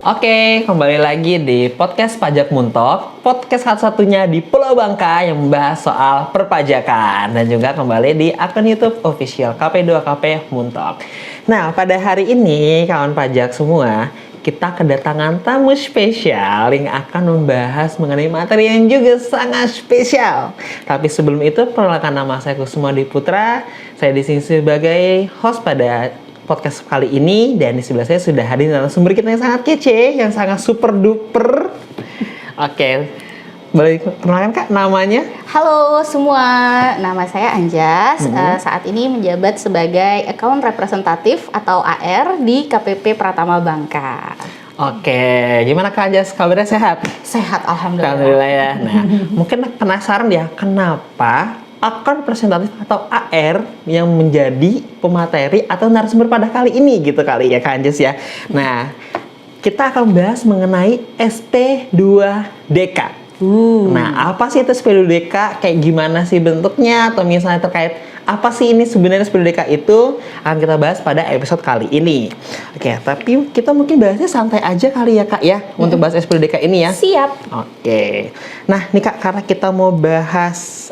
Oke, kembali lagi di podcast Pajak Muntok, podcast satu-satunya di Pulau Bangka yang membahas soal perpajakan, dan juga kembali di akun YouTube official KP2KP Muntok. Nah, pada hari ini kawan pajak semua, kita kedatangan tamu spesial yang akan membahas mengenai materi yang juga sangat spesial. Tapi sebelum itu, perkenalkan nama saya Kusuma Dwi Putra. Saya di sini sebagai host pada podcast kali ini, dan di sebelah saya sudah hadir narasumber kita yang sangat kece, yang sangat super duper. Oke, boleh kenalkan Kak namanya? Halo semua, nama saya Anjas. Saat ini menjabat sebagai Account Representative atau AR di KPP Pratama Bangka. Oke, gimana Kak Anjas? Kabarnya sehat? Sehat, alhamdulillah. Alhamdulillah ya. Nah, mungkin penasaran ya, kenapa akun representatif atau AR yang menjadi pemateri atau narasumber pada kali ini gitu kali ya Kak Anjas ya. Nah, kita akan bahas mengenai SP2DK. Nah, apa sih itu SP2DK? Kayak gimana sih bentuknya? Atau misalnya terkait apa sih ini sebenarnya SP2DK itu? Akan kita bahas pada episode kali ini. Oke, tapi kita mungkin bahasnya santai aja kali ya Kak ya, untuk bahas SP2DK ini ya. Siap. Oke. Nah, nih Kak, karena kita mau bahas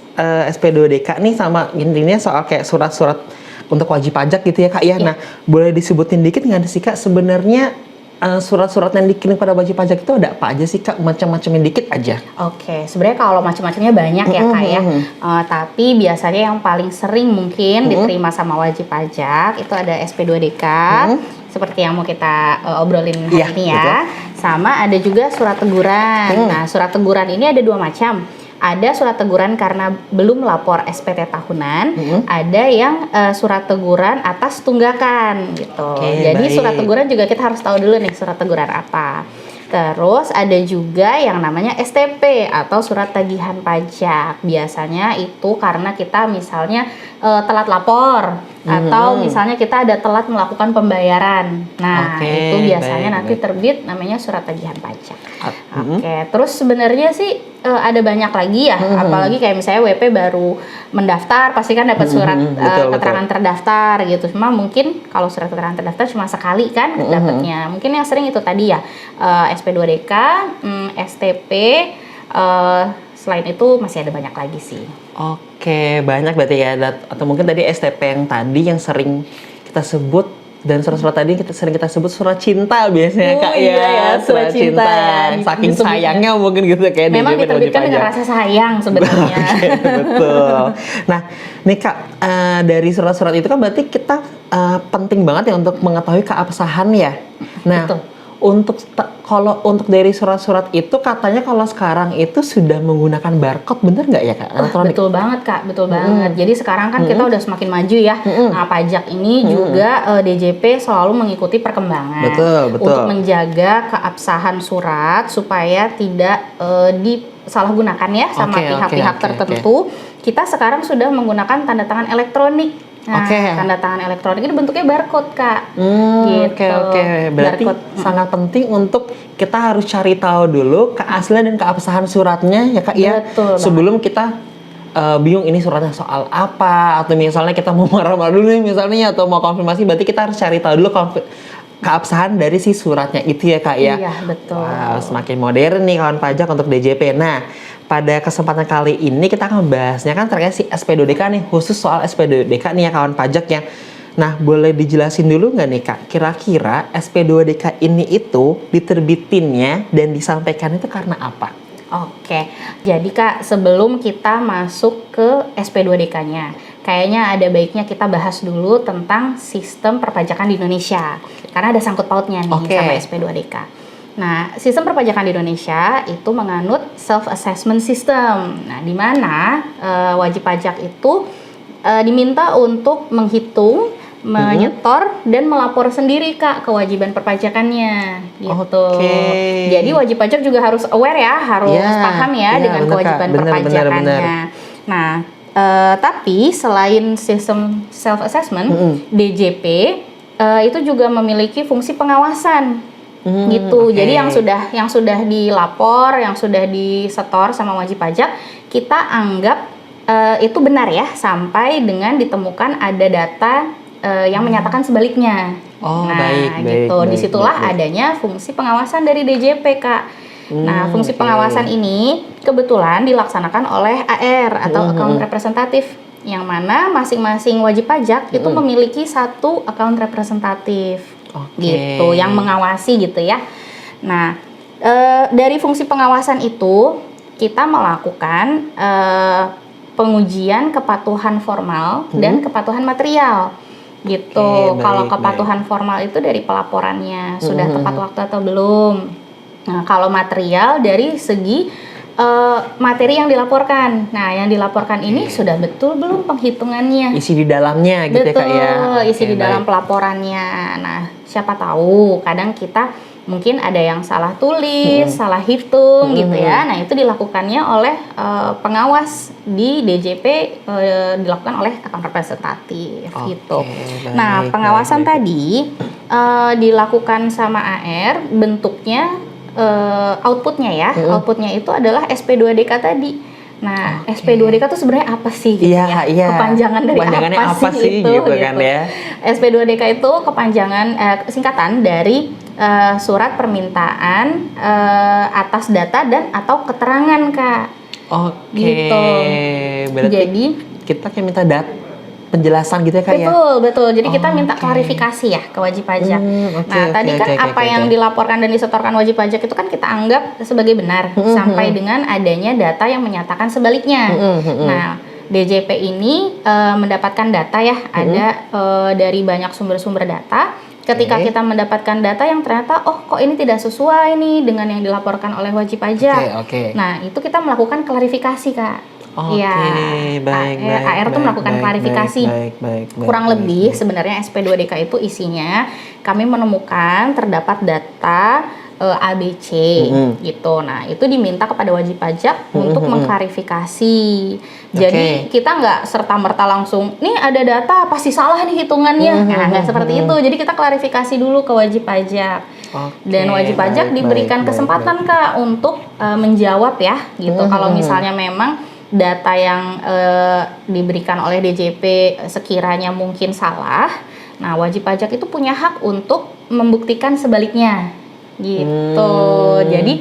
SP2DK nih, sama intinya soal kayak surat-surat untuk wajib pajak gitu ya Kak ya. Nah, boleh disebutin dikit nggak sih Kak, sebenarnya surat-surat yang dikirim pada wajib pajak itu ada apa aja sih Kak? Macam-macamnya dikit aja. Oke, sebenarnya kalau macam-macamnya banyak ya Kak ya. Tapi biasanya yang paling sering mungkin diterima sama wajib pajak itu ada SP2DK. Seperti yang mau kita obrolin hari ini ya. Betul. Sama ada juga surat teguran. Nah, surat teguran ini ada dua macam. Ada surat teguran karena belum lapor SPT tahunan, ada yang surat teguran atas tunggakan gitu. Jadi baik. Surat teguran juga kita harus tahu dulu nih surat teguran apa. Terus ada juga yang namanya STP atau surat tagihan pajak. Biasanya itu karena kita misalnya telat lapor atau misalnya kita ada telat melakukan pembayaran. Nah, itu biasanya nanti terbit namanya surat tagihan pajak. Oke, terus sebenarnya sih ada banyak lagi ya, apalagi kayak misalnya WP baru mendaftar, pasti kan dapat surat keterangan terdaftar gitu. Cuma mungkin kalau surat keterangan terdaftar cuma sekali kan dapatnya. Mungkin yang sering itu tadi ya, SP2DK, STP, selain itu masih ada banyak lagi sih. Oke, banyak berarti ya. Atau mungkin tadi STP yang tadi yang sering kita sebut, dan surat-surat tadi sering kita sebut surat cinta biasanya Kak ya. Surat cinta. Saking sayangnya mungkin gitu kayak. Memang diterbitkan dengan rasa sayang sebenarnya. Betul. Nah, nih Kak, dari surat-surat itu kan berarti kita penting banget ya untuk mengetahui keabsahan ya. Nah, betul. Kalau untuk dari surat-surat itu katanya kalau sekarang itu sudah menggunakan barcode, bener nggak ya Kak? Betul banget Kak, betul banget. Jadi sekarang kan kita udah semakin maju ya. Nah, pajak ini juga DJP selalu mengikuti perkembangan. Betul. Untuk menjaga keabsahan surat supaya tidak disalahgunakan ya sama pihak-pihak tertentu. Kita sekarang sudah menggunakan tanda tangan elektronik. Nah, tanda tangan elektronik ini bentuknya barcode Kak. Oke. Berarti sangat penting untuk kita harus cari tahu dulu keaslian dan keabsahan suratnya ya Kak ya. Betul. Sebelum kita bingung ini suratnya soal apa, atau misalnya kita mau marah-marah dulu nih misalnya, atau mau konfirmasi, berarti kita harus cari tahu dulu keabsahan dari si suratnya itu ya Kak ya. Iya, betul. Wow, semakin modern nih kawan pajak untuk DJP. Nah, pada kesempatan kali ini kita akan membahasnya kan terkait si SP2DK nih, khusus soal SP2DK nih ya kawan pajak ya. Nah, boleh dijelasin dulu nggak nih Kak, kira-kira SP2DK ini itu diterbitinnya dan disampaikan itu karena apa? Oke, jadi Kak, sebelum kita masuk ke SP2DK-nya, kayaknya ada baiknya kita bahas dulu tentang sistem perpajakan di Indonesia. Karena ada sangkut pautnya nih sama SP2DK. Nah, sistem perpajakan di Indonesia itu menganut self-assessment system. Nah, di mana wajib pajak itu diminta untuk menghitung, menyetor, dan melapor sendiri Kak kewajiban perpajakannya gitu. Jadi wajib pajak juga harus aware ya, harus paham ya dengan kewajiban perpajakannya. Nah, tapi selain sistem self-assessment, DJP itu juga memiliki fungsi pengawasan. Gitu. Jadi yang sudah dilapor, yang sudah disetor sama wajib pajak, kita anggap itu benar ya sampai dengan ditemukan ada data yang menyatakan sebaliknya Oh, Nah, baik, gitu. baik, Disitulah baik. adanya fungsi pengawasan dari DJP, Kak. Nah, fungsi Oke. pengawasan ini kebetulan dilaksanakan oleh AR atau account representatif, yang mana masing-masing wajib pajak itu memiliki satu account representatif, Oke. gitu, yang mengawasi gitu ya. Nah, dari fungsi pengawasan itu kita melakukan pengujian kepatuhan formal dan kepatuhan material. Gitu. Oke, Kalau baik, kepatuhan formal itu dari pelaporannya sudah tepat waktu atau belum. Nah, kalau material dari segi materi yang dilaporkan. Nah, yang dilaporkan ini sudah betul belum penghitungannya? Isi di dalamnya gitu ya, Kak ya. Betul, isi Oke, di dalam baik. pelaporannya. Nah, siapa tahu kadang kita mungkin ada yang salah tulis, salah hitung gitu ya. Nah, itu dilakukannya oleh pengawas di DJP, dilakukan oleh account representatif gitu. Baik, Nah, pengawasan baik. tadi dilakukan sama AR, bentuknya outputnya ya. Outputnya itu adalah SP2DK tadi. Nah, SP2DK itu sebenarnya apa sih gitu Iya, ya? iya. Kepanjangan dari Kepanjangannya apa sih itu gitu kan ya. SP2DK itu kepanjangan singkatan dari surat permintaan atas data dan atau keterangan, Kak. Oke. Gitu. Berarti Jadi kita kayak minta penjelasan gitu ya, Kak ya. betul. Jadi kita minta klarifikasi ya ke wajib pajak. Nah, tadi kan apa yang dilaporkan dan disetorkan wajib pajak itu kan kita anggap sebagai benar sampai dengan adanya data yang menyatakan sebaliknya. Nah, DJP ini mendapatkan data ya, ada dari banyak sumber-sumber data. Ketika kita mendapatkan data yang ternyata kok ini tidak sesuai nih dengan yang dilaporkan oleh wajib pajak. Oke. Nah, itu kita melakukan klarifikasi, Kak. Oke, baik. AR itu melakukan klarifikasi. Baik. Kurang lebih sebenarnya SP2DK itu isinya kami menemukan terdapat data ABC gitu. Nah, itu diminta kepada wajib pajak untuk mengklarifikasi. Jadi kita nggak serta-merta langsung, nih ada data pasti salah nih hitungannya. Nah, nggak seperti itu. Jadi kita klarifikasi dulu ke wajib pajak. Dan wajib pajak diberikan kesempatan Kak untuk menjawab ya gitu. Kalau misalnya memang data yang diberikan oleh DJP sekiranya mungkin salah, nah wajib pajak itu punya hak untuk membuktikan sebaliknya gitu. Jadi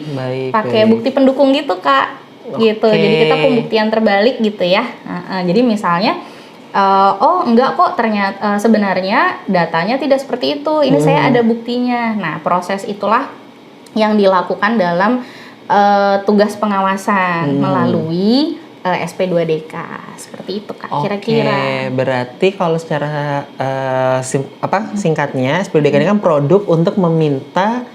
pakai bukti pendukung gitu Kak, gitu. Jadi kita pembuktian terbalik gitu ya. Jadi misalnya enggak kok, ternyata sebenarnya datanya tidak seperti itu, ini saya ada buktinya. Nah, proses itulah yang dilakukan dalam tugas pengawasan melalui SP2DK. Seperti itu Kak, kira-kira. Berarti kalau secara singkatnya, SP2DK ini kan produk untuk meminta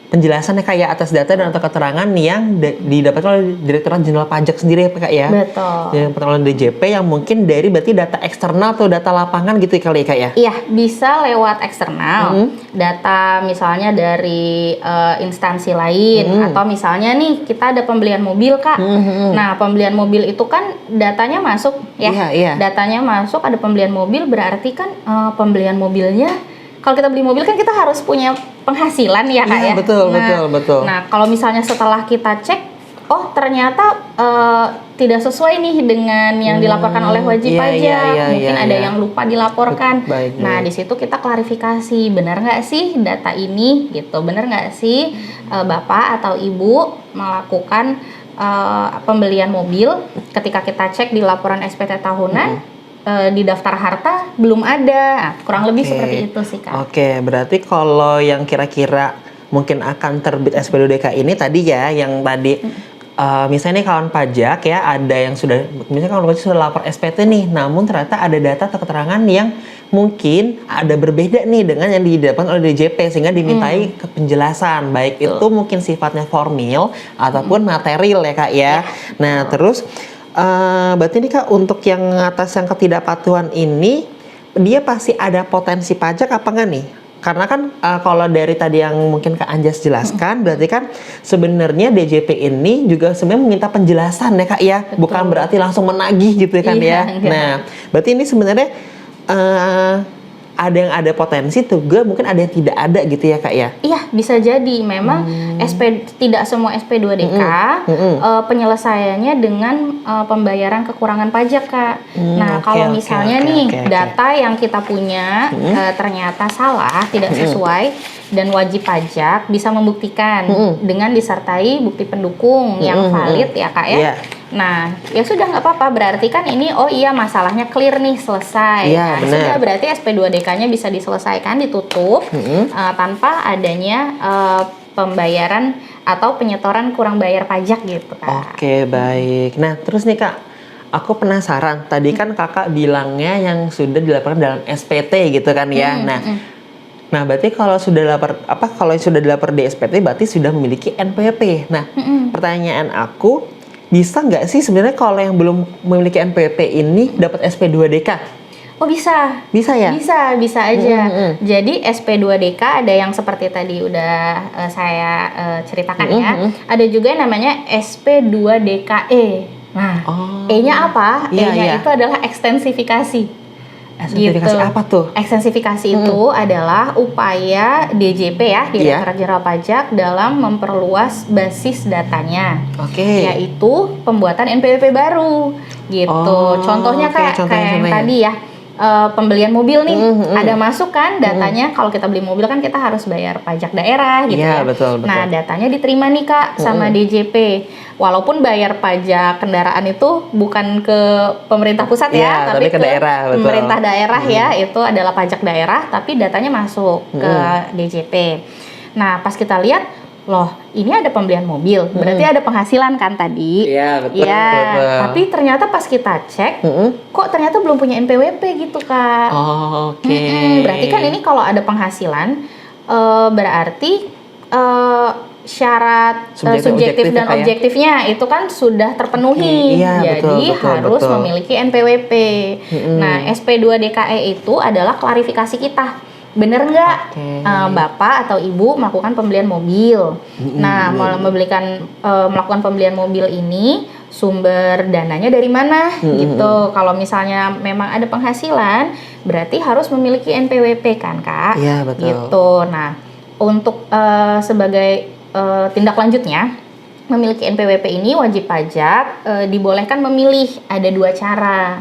penjelasannya kayak atas data dan atau keterangan yang didapatkan oleh Direktorat Jenderal Pajak sendiri ya Kak ya. Betul. Yang pertama oleh DJP yang mungkin dari berarti data eksternal atau data lapangan gitu kali ya Kak ya. Iya, bisa lewat eksternal. Data misalnya dari instansi lain atau misalnya nih kita ada pembelian mobil Kak. Nah, pembelian mobil itu kan datanya masuk ya. Iya. Datanya masuk, ada pembelian mobil, berarti kan pembelian mobilnya, kalau kita beli mobil kan kita harus punya penghasilan ya Kak ya. Betul. Nah, kalau misalnya setelah kita cek, ternyata tidak sesuai nih dengan yang dilaporkan oleh wajib pajak. Mungkin ada yang lupa dilaporkan. Nah, di situ kita klarifikasi, benar nggak sih data ini gitu, benar nggak sih Bapak atau Ibu melakukan pembelian mobil, ketika kita cek di laporan SPT tahunan di daftar harta belum ada. Kurang lebih seperti itu sih Kak. Berarti kalau yang kira-kira mungkin akan terbit SP2DK ini tadi ya, yang tadi misalnya nih kawan pajak ya, ada yang sudah, misalnya kawan pajak sudah lapor SPT nih, namun ternyata ada data atau keterangan yang mungkin ada berbeda nih dengan yang didapatkan oleh DJP, sehingga dimintai ke penjelasan, baik itu mungkin sifatnya formil ataupun material ya Kak ya. Nah, terus berarti ini Kak, untuk yang atas yang ketidakpatuhan ini, dia pasti ada potensi pajak apa enggak nih? Karena kan kalau dari tadi yang mungkin Kak Anjas jelaskan, berarti kan sebenarnya DJP ini juga sebenarnya meminta penjelasan ya Kak ya. Betul. Bukan berarti langsung menagih gitu kan ya. Enggak. Nah, berarti ini sebenarnya ada yang ada potensi juga, mungkin ada yang tidak ada gitu ya Kak ya? Iya, bisa jadi. Memang tidak semua SP2DK penyelesaiannya dengan pembayaran kekurangan pajak, Kak. Nah, kalau misalnya data yang kita punya ternyata salah, tidak sesuai, dan wajib pajak bisa membuktikan dengan disertai bukti pendukung yang valid ya Kak ya. Nah, ya sudah nggak apa-apa, berarti kan ini masalahnya clear nih, selesai. Nah, sudah berarti SP2DK-nya bisa diselesaikan, ditutup tanpa adanya pembayaran atau penyetoran kurang bayar pajak gitu Kak. Oke, baik. Nah, terus nih Kak, aku penasaran. Tadi kan Kakak bilangnya yang sudah dilaporkan dalam SPT gitu kan ya. Nah, berarti kalau sudah dilapor di SPT berarti sudah memiliki NPWP. Nah, pertanyaan aku, bisa nggak sih sebenarnya kalau yang belum memiliki NPWP ini dapat SP2DK? Oh bisa. Bisa ya? Bisa aja. Jadi SP2DK ada yang seperti tadi udah saya ceritakan ya. Ada juga yang namanya SP2DKE. Nah, E-nya apa? E-nya itu adalah ekstensifikasi. Ekstensifikasi apa tuh? Ekstensifikasi itu adalah upaya DJP ya, Direktorat Jenderal Pajak dalam memperluas basis datanya. Yaitu pembuatan NPWP baru gitu. Contohnya kayak yang tadi ya. Pembelian mobil nih, ada masuk kan datanya. Kalau kita beli mobil kan kita harus bayar pajak daerah gitu ya. Betul. Nah, datanya diterima nih Kak sama DJP. Walaupun bayar pajak kendaraan itu bukan ke pemerintah pusat ya, tapi ke daerah, pemerintah daerah ya, itu adalah pajak daerah, tapi datanya masuk ke DJP. Nah, pas kita lihat, loh, ini ada pembelian mobil, berarti ada penghasilan kan tadi? Iya, betul. Tapi ternyata pas kita cek, kok ternyata belum punya NPWP gitu Kak. Berarti kan ini kalau ada penghasilan, berarti syarat subjektif dan objektifnya itu kan sudah terpenuhi. Jadi harus memiliki NPWP. Nah, SP2DKE itu adalah klarifikasi kita. Bener nggak Bapak atau Ibu melakukan pembelian mobil? Nah, melakukan pembelian mobil ini sumber dananya dari mana? Gitu. Kalau misalnya memang ada penghasilan, berarti harus memiliki NPWP kan, Kak? Iya, betul. Gitu. Nah, untuk sebagai tindak lanjutnya, memiliki NPWP ini wajib pajak dibolehkan memilih ada 2 cara.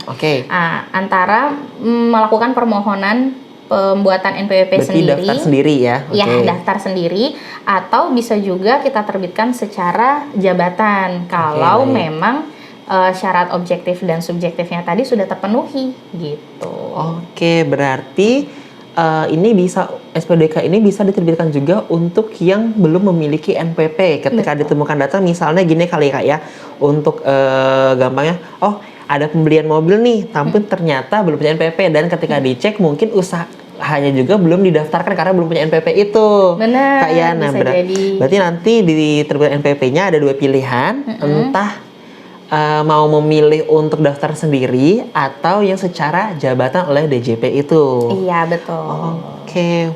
Antara melakukan permohonan pembuatan NPWP sendiri, daftar sendiri ya? Daftar sendiri, atau bisa juga kita terbitkan secara jabatan kalau memang syarat objektif dan subjektifnya tadi sudah terpenuhi gitu. Berarti ini bisa SP2DK ini bisa diterbitkan juga untuk yang belum memiliki NPWP ketika ditemukan data, misalnya gini kali Kak ya, untuk gampangnya, ada pembelian mobil nih, tapi ternyata belum punya NPWP, dan ketika dicek mungkin usahanya juga belum didaftarkan karena belum punya NPWP itu. Benar. Kak ya, nah berarti nanti di terbit NPWP-nya ada 2 pilihan, entah mau memilih untuk daftar sendiri atau yang secara jabatan oleh DJP itu. Iya, betul.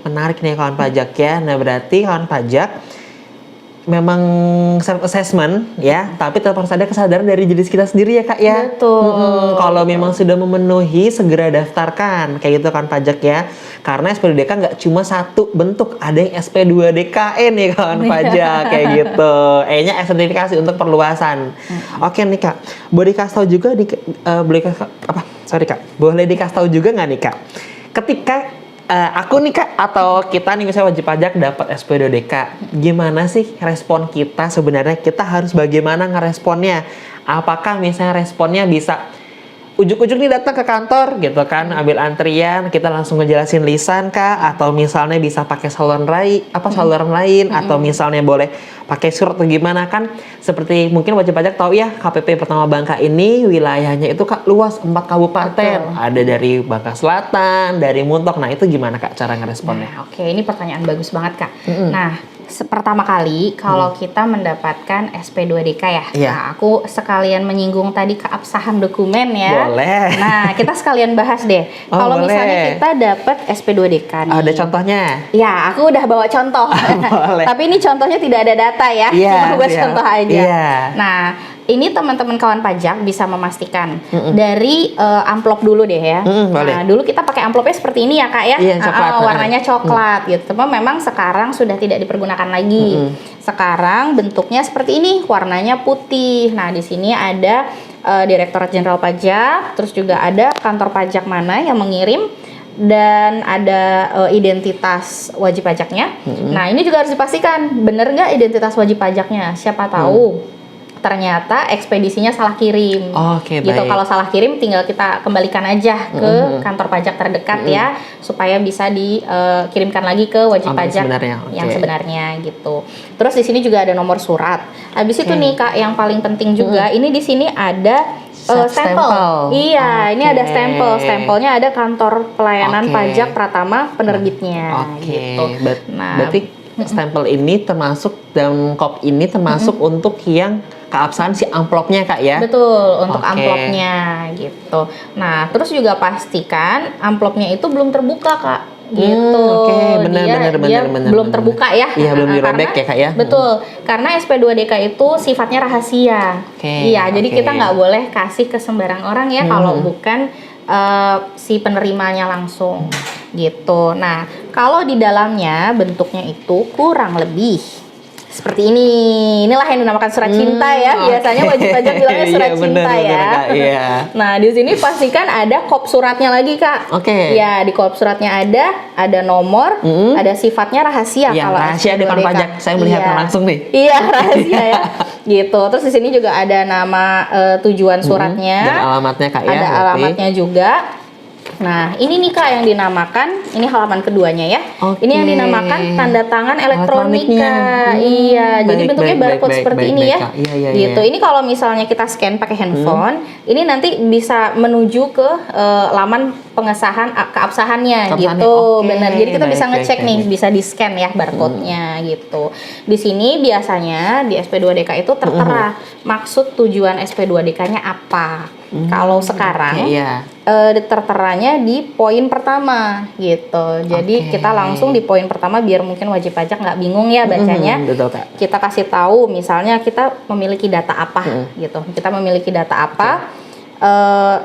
Menarik nih kawan pajak ya. Nah, berarti kawan pajak memang self assessment ya, tapi tetap harus ada kesadaran dari diri kita sendiri ya Kak ya. Betul. Kalau memang sudah memenuhi, segera daftarkan kayak gitu kan pajak ya. Karena SP2DK nggak cuma satu bentuk, ada yang SP2DKE nih kawan pajak kayak gitu. E-nya ekstensifikasi untuk perluasan. Nih Kak, boleh dikasih tahu juga boleh dikasih tahu juga nggak nih Kak? Ketika aku nih Kak, atau kita nih misalnya wajib pajak dapat SP2DK, gimana sih respon kita sebenarnya? Kita harus bagaimana ngeresponnya? Apakah misalnya responnya bisa ujuk-ujuk nih datang ke kantor gitu kan, ambil antrian, kita langsung ngejelasin lisan Kak, atau misalnya bisa pakai saluran lain, atau misalnya boleh pakai surat atau gimana kan? Seperti mungkin wajib pajak tahu ya, KPP Pertama Bangka ini wilayahnya itu Kak luas 4 kabupaten. Ada dari Bangka Selatan, dari Muntok. Nah, itu gimana Kak cara ngeresponnya? Ini pertanyaan bagus banget Kak. Nah, pertama kali kalau kita mendapatkan SP2DK ya. Nah, aku sekalian menyinggung tadi keabsahan dokumen ya. Boleh. Nah, kita sekalian bahas deh. Kalau misalnya kita dapat SP2DK nih. Ada contohnya? Ya, aku udah bawa contoh. Boleh. Tapi ini contohnya tidak ada data ya. Cuma buat contoh aja. Nah, Ini teman-teman kawan pajak bisa memastikan dari amplop dulu deh ya. Boleh. Nah, dulu kita pakai amplopnya seperti ini ya Kak ya. Iya, coklat. Warnanya coklat gitu. Cuma memang sekarang sudah tidak dipergunakan lagi. Sekarang bentuknya seperti ini, warnanya putih. Nah, di sini ada Direktorat Jenderal Pajak, terus juga ada kantor pajak mana yang mengirim, dan ada identitas wajib pajaknya. Nah, ini juga harus dipastikan bener nggak identitas wajib pajaknya. Siapa tahu ternyata ekspedisinya salah kirim. Oke, gitu. baik. Kalau salah kirim tinggal kita kembalikan aja ke kantor pajak terdekat ya, supaya bisa dikirimkan lagi ke wajib pajak yang sebenarnya gitu. Terus di sini juga ada nomor surat. Habis itu nih Kak, yang paling penting juga ini di sini ada stempel. Iya, ini ada stempel. Stempelnya ada kantor pelayanan pajak Pratama penerbitnya. gitu. Nah, berarti stempel ini termasuk, dan kop ini termasuk untuk yang keabsahan si amplopnya Kak ya? Betul, untuk amplopnya gitu. Nah, terus juga pastikan amplopnya itu belum terbuka Kak. Gitu. Benar. Belum terbuka ya. Iya, belum dirobek ya Kak ya. Betul, karena SP2DK itu sifatnya rahasia. Iya, jadi kita nggak boleh kasih ke sembarang orang ya kalau bukan si penerimanya langsung. Gitu. Nah, kalau di dalamnya bentuknya itu kurang lebih seperti ini. Inilah yang dinamakan surat cinta ya. Biasanya wajib pajak bilangnya surat cinta ya. Nah, di sini pastikan ada kop suratnya lagi Kak. Ya, di kop suratnya ada nomor, ada sifatnya rahasia. Yang kalau rahasia di kantor pajak. Saya melihatnya langsung nih. Iya, rahasia ya. Gitu. Terus di sini juga ada nama tujuan suratnya. Dan alamatnya Kak ya. Ada alamatnya juga. Nah, ini nih Kak yang dinamakan, ini halaman keduanya ya. Ini yang dinamakan tanda tangan elektronik Kak. Iya, jadi bentuknya barcode seperti ini ya. Gitu. Ini kalau misalnya kita scan pakai handphone, ini nanti bisa menuju ke laman pengesahan keabsahannya gitu. Benar. Jadi kita bisa ngecek nih, bisa di-scan ya barcode-nya gitu. Di sini biasanya di SP2DK itu tertera maksud tujuan SP2DK-nya apa. Kalau sekarang terteranya di poin pertama gitu. Jadi kita langsung di poin pertama biar mungkin wajib pajak nggak bingung ya bacanya. Betul, Kak. Kita kasih tahu misalnya kita memiliki data apa gitu. Kita memiliki data apa.